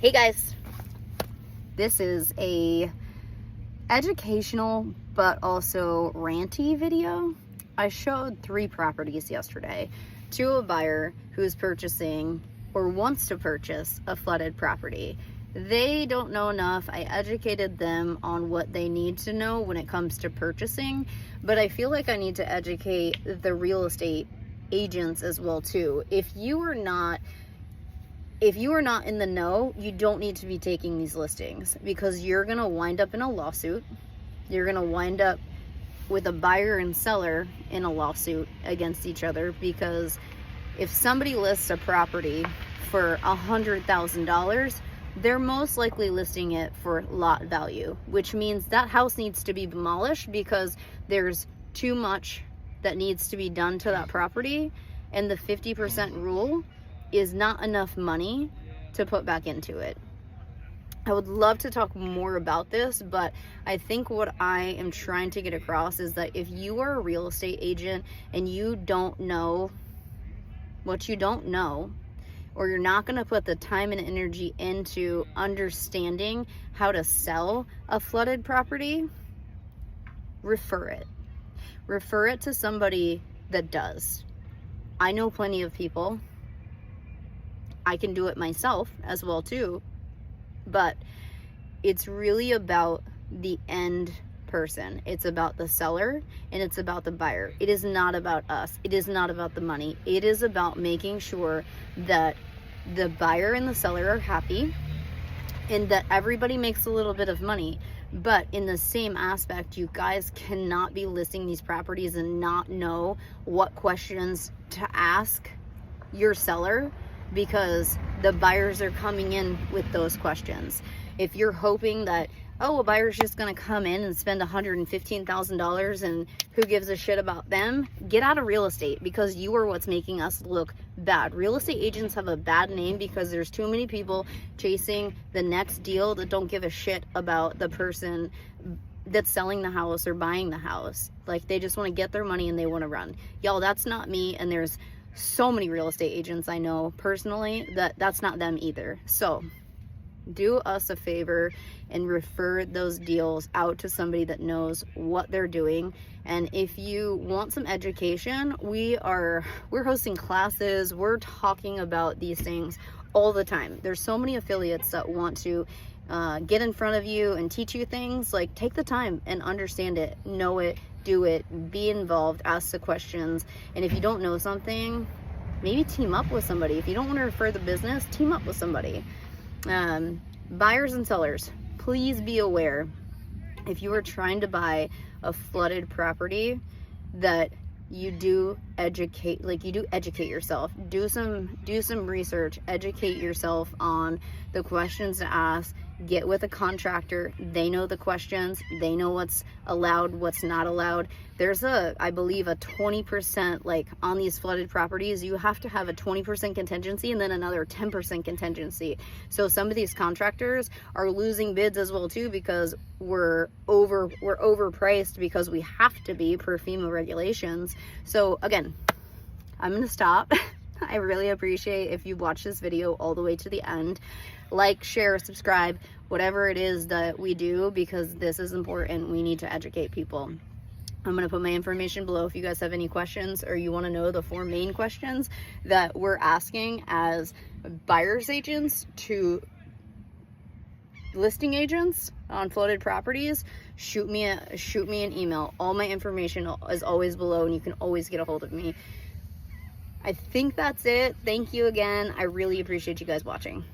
Hey guys, this is a educational but also ranty video. I showed 3 properties yesterday to a buyer who's purchasing or wants to purchase a flooded property. They don't know enough. I educated them on what they need to know when it comes to purchasing, but I feel like I need to educate the real estate agents as well too. If you are not in the know, you don't need to be taking these listings, because you're going to wind up in a lawsuit. You're going to wind up with a buyer and seller in a lawsuit against each other, because if somebody lists a property for $100,000, they're most likely listing it for lot value, which means that house needs to be demolished because there's too much that needs to be done to that property, and the 50% rule is not enough money to put back into it. I would love to talk more about this, but I think what I am trying to get across is that if you are a real estate agent and you don't know what you don't know, or you're not going to put the time and energy into understanding how to sell a flooded property, refer it. Refer it to somebody that does. I know plenty of people. I can do it myself as well too, but it's really about the end person. It's about the seller and it's about the buyer. It is not about us. It is not about the money. It is about making sure that the buyer and the seller are happy and that everybody makes a little bit of money. But in the same aspect, you guys cannot be listing these properties and not know what questions to ask your seller, because the buyers are coming in with those questions. If you're hoping that, oh, a buyer's just gonna come in and spend $115,000 and who gives a shit about them, get out of real estate, because you are what's making us look bad. Real estate agents have a bad name because there's too many people chasing the next deal that don't give a shit about the person that's selling the house or buying the house. Like, they just want to get their money and they want to run. Y'all, that's not me, and there's so many real estate agents I know personally that's not them either. So do us a favor and refer those deals out to somebody that knows what they're doing. And if you want some education, we're hosting classes. We're talking about these things all the time. There's so many affiliates that want to get in front of you and teach you things. Like, take the time and understand it, know it, do it, be involved, ask the questions. And if you don't know something, maybe team up with somebody. If you don't want to refer the business, team up with somebody. Buyers and sellers, please be aware, if you are trying to buy a flooded property, that you do educate yourself. Do some research, educate yourself on the questions to ask. Get with a contractor. They know the questions. They know what's allowed, what's not allowed. There's I believe a 20%, like on these flooded properties, you have to have a 20% contingency and then another 10% contingency. So some of these contractors are losing bids as well too, because we're overpriced, because we have to be per FEMA regulations. So again, I'm going to stop. I really appreciate if you watch this video all the way to the end. Like, share, subscribe, whatever it is that we do, because this is important. We need to educate people. I'm going to put my information below if you guys have any questions, or you want to know the 4 main questions that we're asking as buyer's agents to listing agents on flooded properties. Shoot me an email. All my information is always below, and you can always get a hold of me. I think that's it. Thank you again. I really appreciate you guys watching.